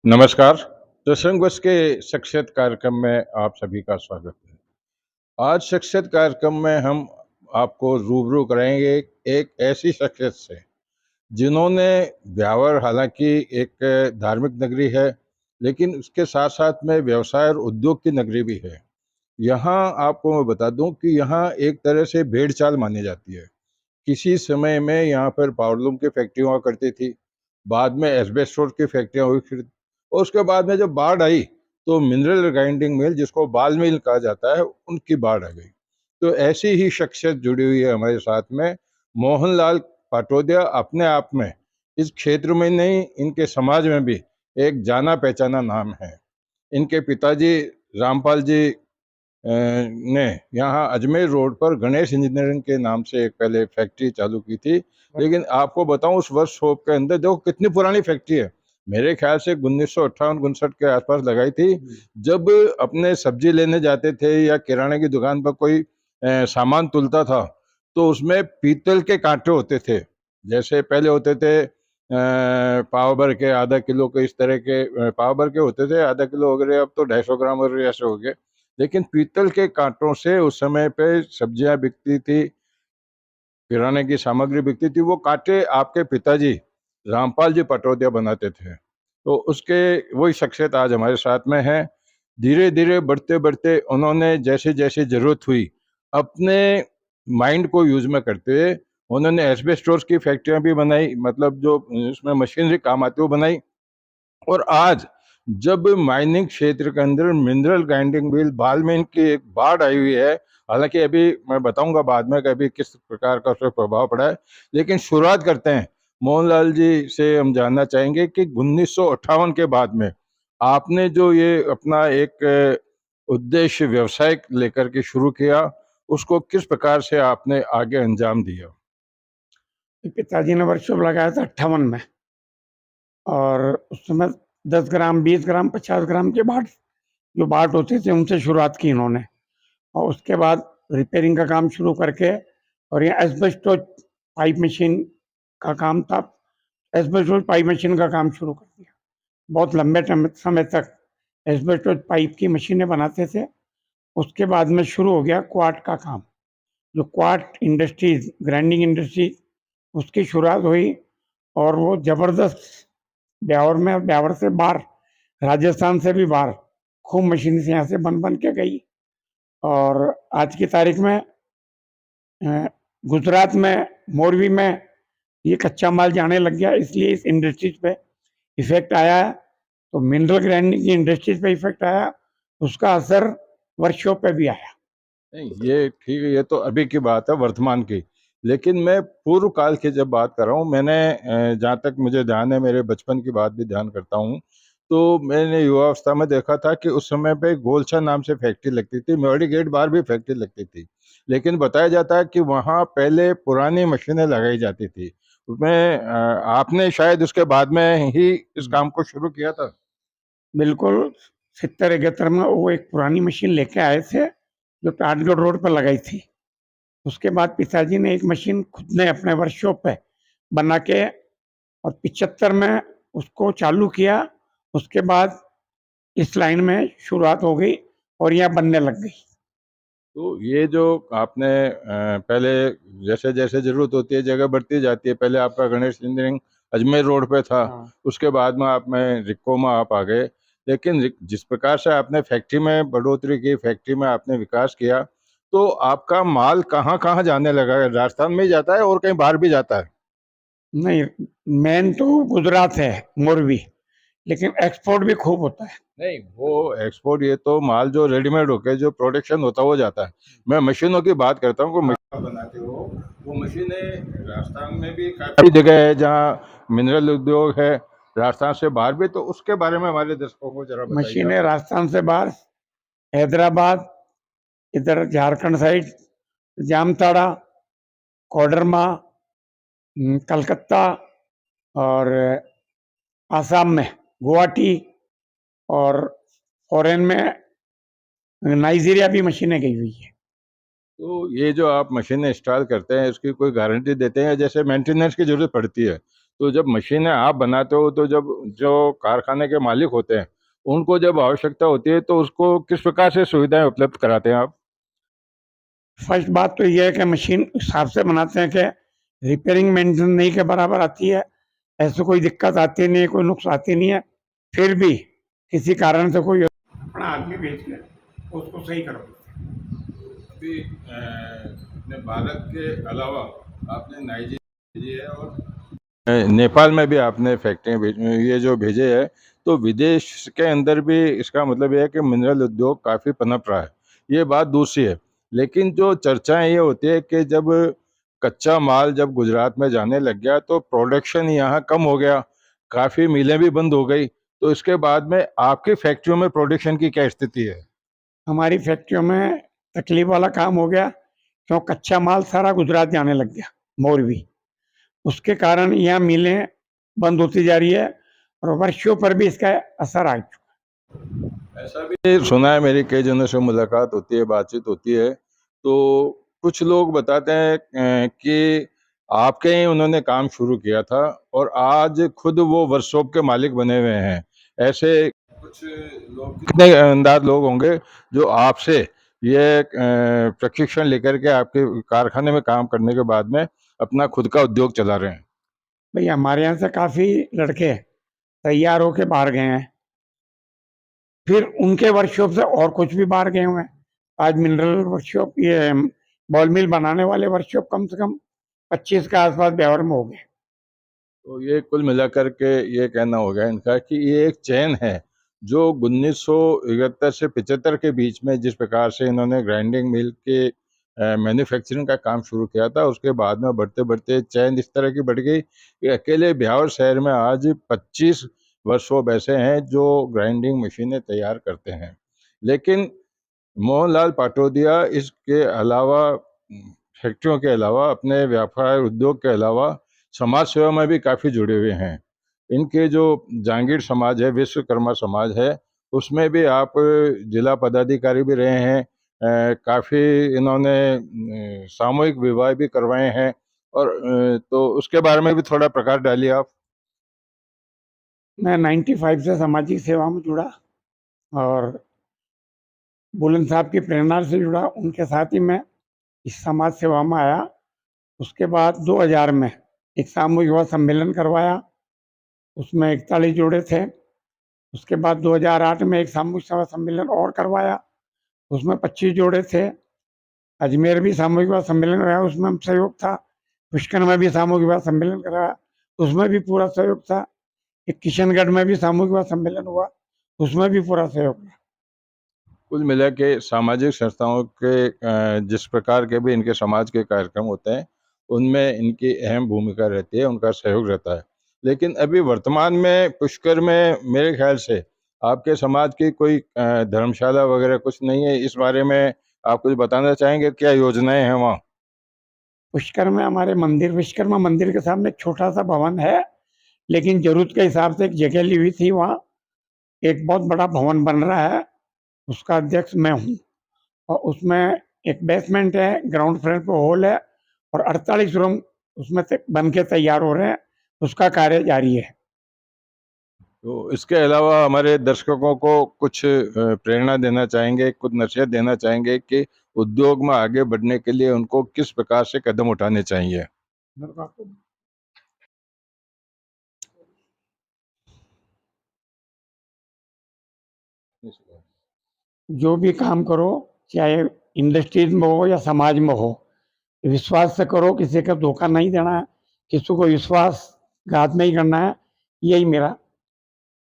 नमस्कार। प्रसंगवश के शख्सियत कार्यक्रम में आप सभी का स्वागत है। आज शख्सियत कार्यक्रम में हम आपको रूबरू कराएंगे एक ऐसी शख्सियत से जिन्होंने ब्यावर हालांकि एक धार्मिक नगरी है, लेकिन उसके साथ साथ में व्यवसाय और उद्योग की नगरी भी है। यहाँ आपको मैं बता दूं कि यहाँ एक तरह से भेड़ चाल मानी जाती है। किसी समय में यहाँ पर पावरलूम की फैक्ट्री हुआ करती थी, बाद में एस्बेस्टोस की फैक्ट्रियाँ हुई फिर, और उसके बाद में जब बाढ़ आई तो मिनरल ग्राइंडिंग मिल, जिसको बाल मिल कहा जाता है, उनकी बाढ़ आ गई। तो ऐसी ही शख्सियत जुड़ी हुई है हमारे साथ में। मोहनलाल पाटोदिया अपने आप में इस क्षेत्र में नहीं, इनके समाज में भी एक जाना पहचाना नाम है। इनके पिताजी रामपाल जी ने यहाँ अजमेर रोड पर गणेश इंजीनियरिंग के नाम से एक पहले फैक्ट्री चालू की थी। लेकिन आपको बताऊं, उस वर्क शॉप के अंदर देखो कितनी पुरानी फैक्ट्री है। मेरे ख्याल से 1958-59 के आसपास लगाई थी। जब अपने सब्जी लेने जाते थे या किराने की दुकान पर कोई सामान तुलता था, तो उसमें पीतल के कांटे होते थे। जैसे पहले होते थे पाव भर के आधा किलो के, इस तरह के पाव भर के होते थे आधा किलो वगैरह, अब तो 250 ग्राम वगैरह ऐसे हो गए। लेकिन पीतल के कांटों से उस समय पे सब्जियां बिकती थी, किराने की सामग्री बिकती थी। वो कांटे आपके पिताजी रामपाल जी पटौदिया बनाते थे। तो उसके वही शख्सियत आज हमारे साथ में है। धीरे धीरे बढ़ते बढ़ते उन्होंने जैसे जैसे जरूरत हुई, अपने माइंड को यूज में करते हुए उन्होंने एस्बेस्टोस की फैक्ट्रियां भी बनाई, मतलब जो इसमें मशीनरी काम आती है वो बनाई। और आज जब माइनिंग क्षेत्र के अंदर मिनरल ग्राइंडिंग व्हील बालमेन की एक बाढ़ आई हुई है, हालांकि अभी मैं बताऊंगा बाद में कि अभी किस प्रकार का उस पर प्रभाव पड़ा है, लेकिन शुरुआत करते हैं। मोहनलाल जी से हम जानना चाहेंगे कि 1958 के बाद में आपने जो ये अपना एक उद्देश्य व्यवसाय लेकर के शुरू किया, उसको किस प्रकार से आपने आगे अंजाम दिया। पिताजी ने वर्कशॉप लगाया था 58 में। और उस समय 10 ग्राम 20 ग्राम 50 ग्राम के बाट जो बाट होते थे उनसे शुरुआत की इन्होंने। और उसके बाद रिपेयरिंग का काम शुरू करके, और ये एस्बेस्टोस पाइप मशीन का काम था। एस्बेस्टोस पाइप मशीन का काम शुरू कर दिया। बहुत लंबे समय तक एस्बेस्टोस पाइप की मशीनें बनाते थे। उसके बाद में शुरू हो गया क्वार्ट का काम, जो क्वार्ट इंडस्ट्रीज ग्राइंडिंग इंडस्ट्रीज उसकी शुरुआत हुई। और वो जबरदस्त ब्यावर में, ब्यावर से बाहर, राजस्थान से भी बाहर खूब मशीन से यहाँ से बन बन के गई। और आज की तारीख में गुजरात में, मोरबी में ये कच्चा माल जाने लग गया, इसलिए इस इंडस्ट्रीज पे इफेक्ट आया है। तो मिनरल ग्राइंडिंग की इंडस्ट्रीज पे इफेक्ट आया, उसका असर वर्कशॉप पे भी आया। नहीं, ये ठीक है, ये तो अभी की बात है, वर्तमान की। लेकिन मैं पूर्व काल की जब बात कर रहा हूँ, मैंने जहाँ तक मुझे ध्यान है, मेरे बचपन की बात भी ध्यान करता हूँ, तो मैंने युवावस्था में देखा था कि उस समय पे गोलछा नाम से फैक्ट्री लगती थी, मेवाड़ी गेट बाहर भी फैक्ट्री लगती थी। लेकिन बताया जाता है कि वहाँ पहले पुरानी मशीनें लगाई जाती थी। उसमें आपने शायद उसके बाद में ही इस काम को शुरू किया था। बिल्कुल 70-71 में वो एक पुरानी मशीन लेके आए थे जो ताजगढ़ रोड पर लगाई थी। उसके बाद पिताजी ने एक मशीन खुद ने अपने वर्कशॉप पे बना के, और 75 में उसको चालू किया। उसके बाद इस लाइन में शुरुआत हो गई और यहाँ बनने लग गई। तो ये जो आपने पहले, जैसे जैसे जरूरत होती है जगह बढ़ती जाती है, पहले आपका गणेश इंजीनियरिंग अजमेर रोड पे था। हाँ। उसके बाद में आप में रिक्को में आप आ गए। लेकिन जिस प्रकार से आपने फैक्ट्री में बढ़ोतरी की, फैक्ट्री में आपने विकास किया, तो आपका माल कहाँ कहाँ जाने लगा है? राजस्थान में ही जाता है और कहीं बाहर भी जाता है? नहीं, मेन तो गुजरात है, मोरबी, लेकिन एक्सपोर्ट भी खूब होता है। नहीं, वो एक्सपोर्ट, ये तो माल जो रेडीमेड होके जो प्रोडक्शन होता है वो जाता है। मैं मशीनों की बात करता हूँ। मशीन बनाते हो, वो मशीनें राजस्थान में भी काफी जगह है जहाँ मिनरल उद्योग है, राजस्थान से बाहर भी। तो उसके बारे में हमारे दर्शकों को जरा बताइए मशीनें आप। राजस्थान से बाहर, हैदराबाद, इधर झारखंड साइड, जामताड़ा, कोडरमा, कलकत्ता, और आसाम में गुवाहाटी, और फॉरेन में नाइजीरिया भी मशीनें गई हुई है। तो ये जो आप मशीनें इंस्टॉल करते हैं, इसकी कोई गारंटी देते हैं? जैसे मेंटेनेंस की जरूरत पड़ती है, तो जब मशीनें आप बनाते हो तो जब जो कारखाने के मालिक होते हैं, उनको जब आवश्यकता होती है तो उसको किस प्रकार से सुविधाएँ उपलब्ध कराते हैं आप? फर्स्ट बात तो ये है कि मशीन उस हिसाब से बनाते हैं कि रिपेयरिंग मेंटेनेंस नहीं के बराबर आती है। ऐसी कोई दिक्कत आती नहीं है, कोई नुक्स आती नहीं है। फिर भी किसी कारण से कोई अपना आदमी भेज के उसको सही करो। अभी अपने भारत के अलावा आपने नाइजीरिया भेजी है और नेपाल में भी आपने फैक्ट्रियाँ ये जो भेजे है, तो विदेश के अंदर भी इसका मतलब ये है कि मिनरल उद्योग काफ़ी पनप रहा है। ये बात दूसरी है, लेकिन जो चर्चाएँ ये होती है कि जब कच्चा माल जब गुजरात में जाने लग गया तो प्रोडक्शन यहाँ कम हो गया, काफ़ी मिलें भी बंद हो गई, तो इसके बाद में आपकी फैक्ट्रियों में प्रोडक्शन की क्या स्थिति है? हमारी फैक्ट्रियों में तकलीफ वाला काम हो गया, क्यों कच्चा माल सारा गुजरात जाने लग गया, मोरबी। उसके कारण यहाँ मिलें बंद होती जा रही है और वर्षों पर भी इसका असर आ चुका ऐसा भी सुना है, मेरी कई जनों से मुलाकात होती है, बातचीत होती है, तो कुछ लोग बताते हैं कि आपके ही उन्होंने काम शुरू किया था और आज खुद वो वर्कशॉप के मालिक बने हुए हैं। ऐसे कुछ लोग, कितने ईमानदार लोग होंगे जो आपसे ये प्रशिक्षण लेकर के आपके कारखाने में काम करने के बाद में अपना खुद का उद्योग चला रहे हैं? भाई हमारे यहाँ से काफ़ी लड़के तैयार होके बाहर गए हैं, फिर उनके वर्कशॉप से और कुछ भी बाहर गए हुए हैं। आज मिनरल वर्कशॉप, ये बॉल मिल बनाने वाले वर्कशॉप कम से कम 25 के आसपास ब्यावर में हो गए। तो ये कुल मिलाकर के ये कहना होगा इनका कि ये एक चेन है, जो 1971 से 75 के बीच में जिस प्रकार से इन्होंने ग्राइंडिंग मिल के मैन्युफैक्चरिंग का काम शुरू किया था, उसके बाद में बढ़ते-बढ़ते चेन इस तरह की बढ़ गई कि अकेले ब्यावर शहर में आज 25 वर्कशॉप ऐसे हैं जो ग्राइंडिंग मशीनें तैयार करते हैं। लेकिन मोहनलाल पाटोदिया इसके अलावा फैक्ट्रियों के अलावा अपने व्यापार उद्योग के अलावा समाज सेवा में भी काफ़ी जुड़े हुए हैं। इनके जो जांगीर समाज है, विश्वकर्मा समाज है, उसमें भी आप जिला पदाधिकारी भी रहे हैं। काफ़ी इन्होंने सामूहिक विवाह भी करवाए हैं और तो उसके बारे में भी थोड़ा प्रकाश डालिए आप। मैं 95 से सामाजिक सेवा में जुड़ा और बुलंद साहब की प्रेरणा से जुड़ा, उनके साथ ही मैं इस समाज सेवा में आया। उसके बाद 2000 में एक सामूहिक विवाह सम्मेलन करवाया, उसमें 41 जोड़े थे। उसके बाद 2008 में एक सामूहिक सेवा सम्मेलन और करवाया, उसमें 25 जोड़े थे। अजमेर भी सामूहिक विवाह सम्मेलन कराया, उसमें हम सहयोग था। पुष्कर में भी सामूहिक विवाह सम्मेलन कराया, उसमें भी पूरा सहयोग था। एक किशनगढ़ में भी सामूहिक विवाह सम्मेलन हुआ, उसमें भी पूरा सहयोग था। कुल मिला के सामाजिक संस्थाओं के जिस प्रकार के भी इनके समाज के कार्यक्रम होते हैं, उनमें इनकी अहम भूमिका रहती है, उनका सहयोग रहता है। लेकिन अभी वर्तमान में पुष्कर में मेरे ख़्याल से आपके समाज की कोई धर्मशाला वग़ैरह कुछ नहीं है, इस बारे में आप कुछ बताना चाहेंगे? क्या योजनाएँ हैं वहाँ? पुष्कर में हमारे मंदिर, विश्वकर्मा मंदिर के सामने एक छोटा-सा भवन है, लेकिन ज़रूरत के हिसाब से एक जगह ली हुई थी वहाँ। एक बहुत बड़ा भवन बन रहा है, उसका अध्यक्ष मैं हूँ और उसमें एक बेसमेंट है, ग्राउंड फ्लोर पे हॉल है और 48 रूम उसमें से बन के तैयार हो रहे हैं, उसका कार्य जारी है। तो इसके अलावा हमारे दर्शकों को कुछ प्रेरणा देना चाहेंगे, कुछ नसीहत देना चाहेंगे कि उद्योग में आगे बढ़ने के लिए उनको किस प्रकार से कदम उठाने चाहिए? जो भी काम करो, चाहे इंडस्ट्रीज में हो या समाज में हो, विश्वास से करो, किसी का धोखा नहीं देना है, किसी को विश्वासघात नहीं करना है, यही मेरा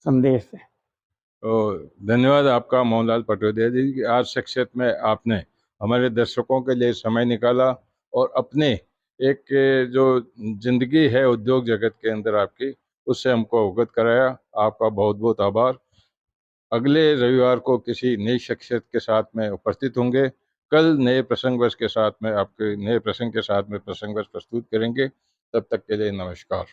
संदेश है। तो धन्यवाद आपका मोहनलाल पटोदिया जी कि आज शख्सियत में आपने हमारे दर्शकों के लिए समय निकाला और अपने एक जो ज़िंदगी है उद्योग जगत के अंदर आपकी, उससे हमको अवगत कराया। आपका बहुत-बहुत आभार। अगले रविवार को किसी नई शख्सियत के साथ में उपस्थित होंगे। कल नए प्रसंग के साथ में आपके नए प्रसंग के साथ में प्रसंग प्रस्तुत करेंगे। तब तक के लिए नमस्कार।